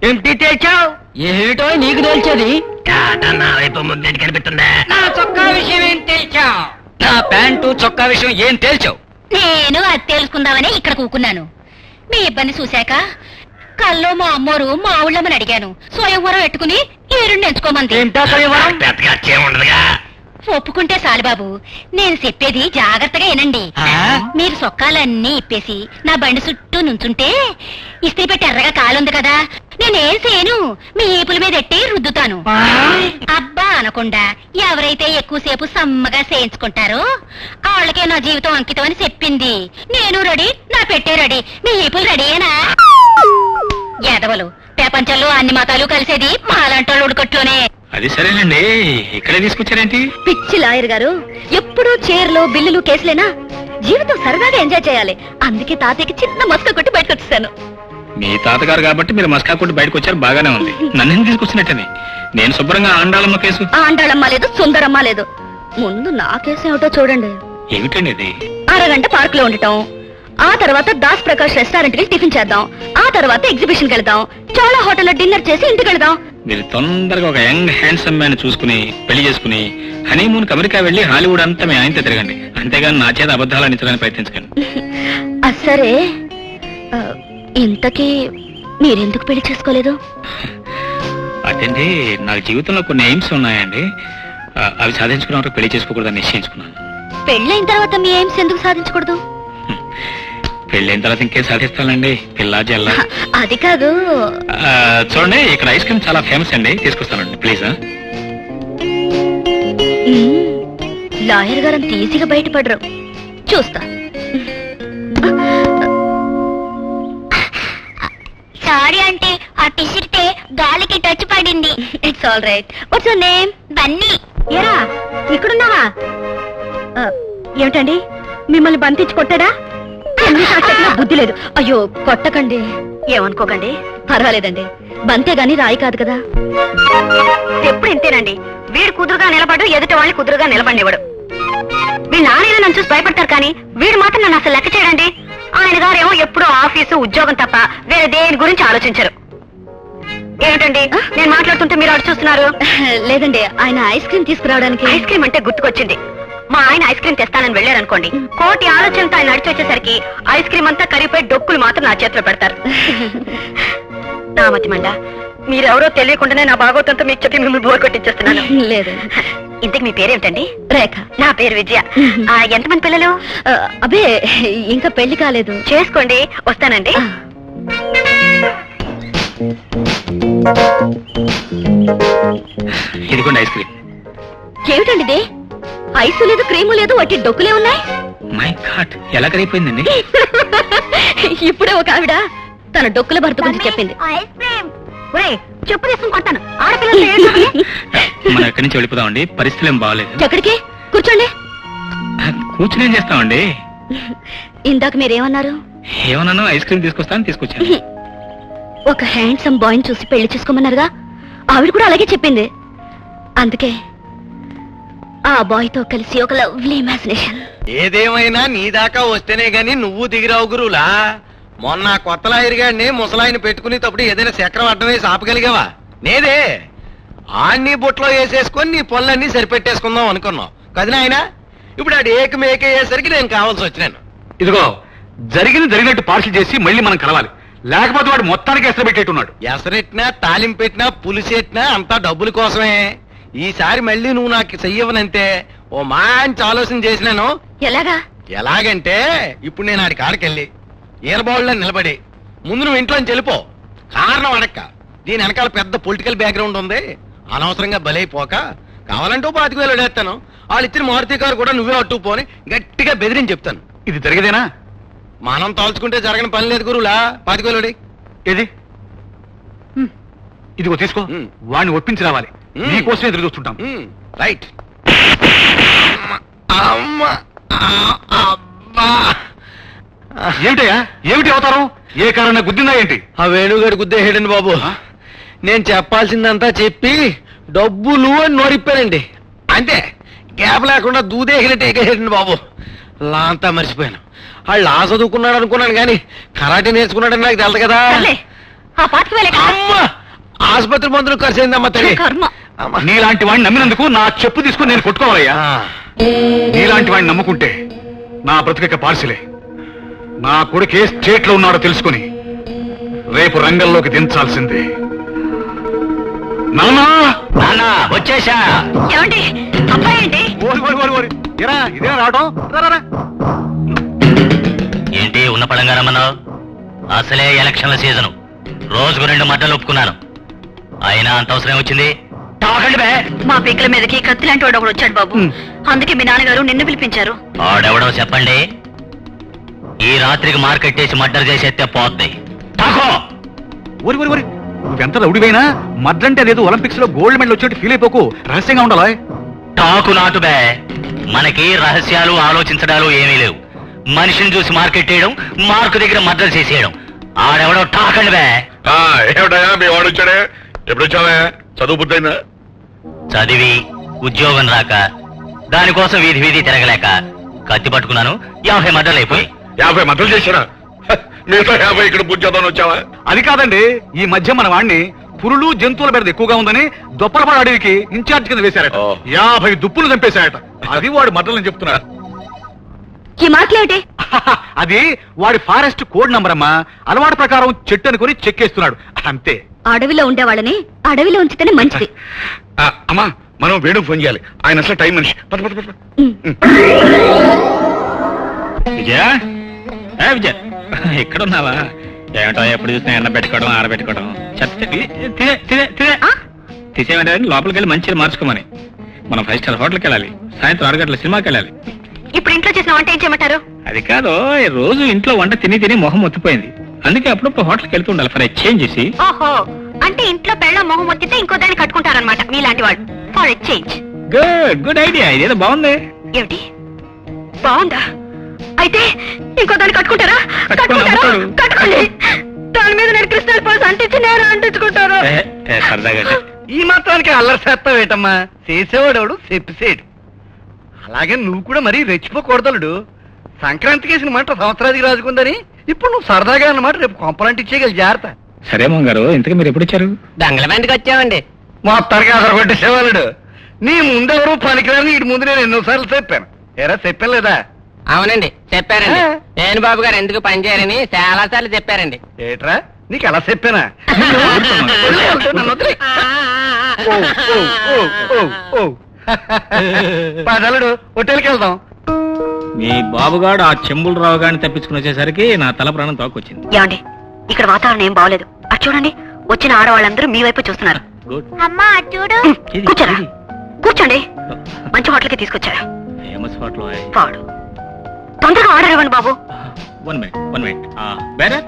ఏంటి తెచ్చావు? ఏమిటో నీకు తెలిసేది? నా వైపు ముద్దేటి కనిపిస్తుందా? నా చొక్కా విషయం ఏం తేల్చావు? నా ప్యాంటు చొక్కా విషయం ఏం తేల్చావు? నేను అది తెలుసుకుందామని ఇక్కడ కూకున్నాను. మీ ఇబ్బంది చూశాక కల్లో మా అమ్మోరు మా ఊళ్ళమ్మని అడిగాను. స్వయంవరం పెట్టుకుని ఏరుండి ఎంచుకోమంది. ఉండదుగా. ఒప్పుకుంటే సాలిబాబు, నేను చెప్పేది జాగ్రత్తగా వినండి. మీరు సొక్కాలన్నీ ఇప్పేసి నా బండి చుట్టూ నుంచుంటే ఇస్త్రీ పెట్టి ఎర్రగా కాలుంది కదా, నేనేం చేయను, మీ ఏపుల మీద ఎట్టి రుద్దుతాను. అబ్బా అనకుండా ఎవరైతే ఎక్కువసేపు సమ్మగా చేయించుకుంటారో వాళ్ళకే నా జీవితం అంకితం అని చెప్పింది. నేను రెడీ, నా పెట్టే రెడీ, మీ ఏపులు రెడీయేనా? యాదవలు ప్రపంచంలో అన్ని మతాలు కలిసేది మాలాంటోళ్ళు ఉడకట్లోనే. అది సరేనండి, ఇక్కడే తీసుకొచ్చారేంటి? పిచ్చి లాయర్ గారు, ఎప్పుడూ చైర్లో బిల్లులు కేసులేనా? జీవితం సరదాగా ఎంజాయ్ చేయాలి. అందుకే తాతయ్యకి చిన్న మస్క కొట్టి బయటకు వచ్చేసాను. మీ తాతగారు కాబట్టి మీరు మస్కా కొట్టి బయటకు వచ్చారు, బాగానే ఉంది. నన్ను తీసుకొచ్చినట్టని నేను శుభ్రంగా ఆండాళమ్మ కేసు. ఆండాళమ్మ లేదు, సుందరమ్మ లేదు. ముందు నా కేసు ఏమిటో చూడండి. ఏమిటండి ఇది? అరగంట పార్క్ లో ఉండటం, ఆ తర్వాత దాస్ ప్రకాష్ రెస్టారెంట్ కి టిఫిన్ చేద్దాం, ఆ తర్వాత ఎగ్జిబిషన్ కి వెళ్దాం, చాలా హోటల్లో డిన్నర్ చేసి ఇంటికి వెళ్దాం. మీరు తొందరగా ఒక యంగ్ హ్యాండ్సమ్ మ్యాన్ చూసుకుని పెళ్లి చేసుకుని హనీమూన్ కి అమెరికా వెళ్లి హాలీవుడ్ అంతా మీ ఆయనతో తిరగండి. అంతేగాని నా చేత అబద్ధాలు అందించడానికి ప్రయత్నించకండి. సరే, ఇంతకీ మీరెందుకు పెళ్లి చేసుకోలేదు? అదేంటి, నాకు జీవితంలో కొన్ని ఎయిమ్స్ ఉన్నాయండి. అవి సాధించుకున్న పెళ్లి చేసుకోకూడదని నిశ్చయించుకున్నాను. పెళ్ళైన తర్వాత మీ ఎయిమ్స్ ఎందుకు సాధించకూడదు? పెళ్ళైన తర్వాత ఇంకేం సాధిస్తానండి, పిల్లా జల్లా. అది కాదు. చూడండి, ఇక్కడ ఐస్ క్రీమ్ చాలా ఫేమస్ అండి, తీసుకొస్తానండి ప్లీజ్. లాయర్ గారు అంత ఈజీగా బయటపడరు, చూస్తా. సారీ అంటే ఆ టీషర్టే గాలికి టచ్ పడింది. It's all right. What's your name? Bunny. ఏరా, ఇక్కడున్నావా? ఏమిటండి, మిమ్మల్ని బంతించి కొట్టాడా? బుద్ధి లేదు. అయ్యో, కొట్టకండి, ఏమనుకోకండి. పర్వాలేదండి, బంతే గాని రాయి కాదు కదా. ఎప్పుడు ఇంతేనండి, వీడు కుదురుగా నిలబడు, ఎదుటి వాళ్ళని కుదురుగా నిలబడివాడు. వీడు నాన్నైనా నన్ను చూసి భయపడతారు, కానీ వీడు మాత్రం నన్ను అసలు లెక్క చేయడండి. ఆయన గారేమో ఎప్పుడూ ఆఫీసు ఉద్యోగం తప్ప వేరే దేని గురించి ఆలోచించరు. ఏమిటండి నేను మాట్లాడుతుంటే మీరు అటు చూస్తున్నారు? లేదండి, ఆయన ఐస్ క్రీమ్ తీసుకురావడానికి. ఐస్ క్రీమ్ అంటే గుర్తుకొచ్చింది. మా ఆయన ఐస్ క్రీమ్ తెస్తానని వెళ్ళారనుకోండి, కోటి ఆలోచనతో ఆయన నడిచి వచ్చేసరికి ఐస్ క్రీమ్ అంతా కరిగిపోయి డొక్కులు మాత్రం నా చేతిలో పెడతారు. నా మతి మండ, మీరెవరో తెలియకుండానే నా భాగవతంతో మీకు చెప్పి మిమ్మల్ని బోర్ కొట్టించేస్తున్నాను. లేదు. ఇంతకు మీ పేరేమిటండి? రేఖ. నా పేరు విజయ. ఎంతమంది పిల్లలు? అబే, ఇంకా పెళ్లి కాలేదు. చేసుకోండి, వస్తానండి. ఇదిగోండి ఐస్ క్రీమ్. ఏమిటండి ఇది? ఐసు లేదు, క్రీము లేదు, వాటి డొక్కులే ఉన్నాయి. మై గాడ్, ఎలా కరిగిపోయిందండి? ఇప్పుడే ఒక ఆవిడ తన డొక్కుల భర్త గురించి చెప్పింది. చెప్పు తీసుకుని కొట్టాను. ఆడపిల్లలు మనం ఎక్కడి నుంచి వెళ్ళిపోదామండి, పరిస్థితులు ఏం బాగాలేదు. ఎక్కడికి? కూర్చోండి. కూర్చుని ఏం చేస్తామండి? ఇందాక మీరేమన్నారు? ఏమన్నాను? ఐస్ క్రీమ్ తీసుకొస్తాను, తీసుకొచ్చాను. ఒక హ్యాండ్సమ్ బాయ్ చూసి పెళ్లి చేసుకోమన్నారుగా, ఆవిడ కూడా అలాగే చెప్పింది. అందుకే ఆ బాయ్ తో కలిసి ఒక లవ్లీ ఇమాజినేషన్. ఏదేమైనా నీ దాకా వస్తేనే గాని నువ్వు దిగిరావు గురువులా. మొన్న కొత్త లాయర్గాడిని ముసలాయిని పెట్టుకుని తప్పుడు ఏదైనా చక్రం అడ్డం వేసి ఆపగలిగావా? నేదే ఆన్ని బుట్లో వేసేసుకొని నీ పనులన్నీ సరిపెట్టేసుకుందాం అనుకున్నావు కదా నాయన. ఇప్పుడు ఆడు ఏకమేకయ్యేసరికి నేను కావాల్సి వచ్చినాను. ఇదిగో, జరిగింది జరిగినట్టు పార్సల్ చేసి మళ్ళీ మనం కలవాలి, లేకపోతే వాడు మొత్తానికి ఎసరు పెట్టేట్టున్నాడు. ఎసరెట్టినా తాలింపెట్టినా పులిసెట్టినా అంతా డబ్బుల కోసమే. ఈసారి మళ్ళీ నువ్వు నాకు చెయ్యవనంతే ఓ మంచి ఆలోచన చేసినాను. ఎలాగా? ఎలాగంటే, ఇప్పుడు నేను ఆడి కాడికెళ్ళి ఈలబావుల్లో నిలబడి ముందు నువ్వు ఇంట్లోంచి వెళ్ళిపో. కారణం అడక్క, దీని వెనకాల పెద్ద పొలిటికల్ బ్యాక్గ్రౌండ్ ఉంది. అనవసరంగా బలైపోక కావాలంటూ 25,000 వేస్తాను. వాళ్ళు ఇచ్చిన మారుతి కారు కూడా నువ్వే అట్టుకుపోని గట్టిగా బెదిరించి చెప్తాను. ఇది జరిగేదేనా? మనం తలుచుకుంటే జరగని పని లేదు గురువులా. 25,000 ఏది? ఇదిగో తీసుకో, వాడిని ఒప్పించి రావాలి. నీకోసమే ఎదురు చూస్తుంటాం. రైట్. అమ్మా, అబ్బా, ఏమిటయ్యా, ఏమిటి అవుతారు? ఏ కారణం గుద్దిందా ఏంటి? ఆ వేణుగాడు గుద్దేసాడండి బాబు. నేను చెప్పాల్సిందంతా చెప్పి డబ్బులు అని నోరిప్పానండి. అంతే, గ్యాప్ లేకుండా దూదేసినట్టు ఎగేసాడండి బాబు. లాంతా మర్చిపోయాను. వాళ్ళు ఆ చదువుకున్నాడు అనుకున్నాను కానీ కరాటే నేర్చుకున్నాడని నాకు తెలుసు కదా. సర్లే, ఆ పాటకు వెళ్ళే అమ్మా ఆసుపత్రి మందులు ఖర్చు అయిందమ్మా తల్లి. కర్మ. అమ్మా. నీలాంటి వాడిని నమ్మినందుకు నా చెప్పు తీసుకుని నేను కొట్టుకోవాలయ్యా. ఆ, నీలాంటి వాడిని నమ్ముకుంటే నా బ్రతుక పార్సిలే. నా కొడుకే స్టేట్ లో ఉన్నాడో తెలుసుకుని రేపు రంగంలోకి దించాల్సిందే. నాన్నా వచ్చేసా. ఏమండి అబ్బాయి ఏంటి? ఓరి ఓరి ఓరి ఓరి ఎరా ఇదే రావడం రా, రా. ఏంటి ఉన్న పడంగా రమ్మన్నావు? అసలే ఎలక్షన్ల సీజను, రోజుకు 2 మడ్డలు ఒప్పుకున్నాను. అయినా అంత అవసరం వచ్చింది? తాకండి బే. మా పీకల మీదకి కత్తి లాంటి వాడు ఒకడు వచ్చాడు బాబు. అందుకే మీ నాన్నగారు నిన్ను పిలిపించారు. ఆడెవడో చెప్పండి. ఈ రాత్రికి మార్కెట్ వేసి మర్డర్ చేసేస్తే పోద్ది. తాకో. ఓరి ఓరి ఓరి నువ్వెంత రౌడివైనా మద్రంటే అదేదో ఒలింపిక్స్ లో గోల్డ్ మెడల్ వచ్చేట్టు ఫీల్ అయిపోకు. రహస్యంగా ఉండాలి. టాకు నాటు బే. మనకి రహస్యాలు ఆలోచించడాలు ఏమీ లేవు. మనిషిని చూసి మార్కెట్ వేయడం, మార్కు దగ్గర మర్డర్ చేసేయడం. ఆడెవడో టాకండి బే. ఏమిటయా మీ వాడు వచ్చాడే? ఎప్పుడు వచ్చావా? చదువు పూర్తయిందా? చదివి ఉద్యోగం రాక, దానికోసం వీధి వీధి తిరగలేక కత్తి పట్టుకున్నాను. 50 మర్డర్లు అయిపోయి. 50 మద్దలు చేశారా? మిగతా 50 ఇక్కడ పూజ చేద్దామని వచ్చావా? అది కాదండి, ఈ మధ్య మన వాడిని పురులు జంతువుల బెడద ఎక్కువగా ఉందని దొప్పలపాడు అడవికి ఇన్ఛార్జ్ కింద వేశారట. ఓ. 50 దుప్పులు చంపేశారట. అది వాడు మద్దలని చెప్తున్నాడు. ఈ మాటలేమిటి? అది వాడి ఫారెస్ట్ కోడ్ నంబర్ అమ్మా. అలవాటు ప్రకారం చెట్టు అనుకుని చెక్కేస్తున్నాడు అంతే. అడవిలో ఉండేవాళ్ళని అడవిలో ఉంచితేనే మంచిది. అమ్మా మనం వేణు ఫోన్ చేయాలి. ఆయన అసలు టైం మనిషి. పద పద పద. విజయ, ఏ విజయ, ఎక్కడున్నావా? ఏమిటో ఎప్పుడు చూసినా ఎండ పెట్టుకోవడం, ఆరబెట్టుకోవడం. తీసేమంటే లోపలికి వెళ్ళి మంచిగా మార్చుకోమని. మనం 5 స్టార్ హోటల్కి వెళ్ళాలి. సాయంత్రం 6 గంటల సినిమాకి వెళ్ళాలి. ఇప్పుడు ఇంట్లో చేసిన వంట ఏం చేయమంటారు? అది కాదు, ఈ రోజు ఇంట్లో వంట తిని తిని మొహం ఒత్తిపోయింది. అందుకే అప్పుడప్పుడు హోటల్కి వెళ్తూ ఉండాలి ఫర్ ఎక్స్చేంజ్ చేసి. ఓహో, అంటే ఇంట్లో పెళ్ళ మొహం వచ్చితే ఇంకో దాన్ని కట్టుకుంటారనమాట మీలాంటి వాడు. For exchange. Good good idea. ఇదేదో బాగుంది. ఏమిటి బాగుందా? అయితే ఇంకో దాన్ని కట్టుకుంటారా? కట్టుకుంటాను. కట్టుకోండి. దాని మీద నేను క్రిస్టల్ పల్స్ అంటించి నేను అంటించుకుంటారు. సరదాగా ఈ మాత్రానికి అల్లరి చేస్తావు ఏంటమ్మా? చేసేవాడు చెప్పేసేడు. అలాగే నువ్వు కూడా మరీ రెచ్చిపోకూడదలుడు. సంక్రాంతికి వేసిన మంట సంవత్సరానికి రాజుకుందని ఇప్పుడు నువ్వు సరదాగా అన్నమాట. రేపు కొంపలంటిచ్చేయగలి జాగ్రత్త. సరే మోహన్ గారు, ఇంతకు మీరు ఎప్పుడు వచ్చారు? దంగలమెందుకు వచ్చామండి? మొత్తానికి అసలు కొట్టేసేవాళ్ళుడు. నీ ముందెవరు పనికిరాని ఇటు ముందు నేను ఎన్నోసార్లు చెప్పాను. ఎరా చెప్పాను లేదా? అవునండి చెప్పారండి. నేను బాబు గారు ఎందుకు పనిచేయరని చాలా సార్లు చెప్పారండి. ఏట్రా నీకు అలా చెప్పానా? నన్ను వదిలే. పదలుడు హోటల్కి వెళ్దాం. మీ బాబుగాడు ఆ చెంబులు రావు గాని తప్పించుకుని వచ్చేసరికి నా తల ప్రాణం తోకొచ్చింది. ఏమండి, ఇక్కడ వాతావరణం ఏం బాగోలేదు. అది చూడండి, వచ్చిన ఆడవాళ్ళందరూ మీ వైపు చూస్తున్నారు. గుడ్. అమ్మా చూడు. కూర్చోరా, కూర్చోండి. మంచి హోటల్కి తీసుకొచ్చారా? Famous hotel. వాడు తొందరగా ఆర్డర్ ఇవ్వండి బాబు. 1 మినిట్. బేరర్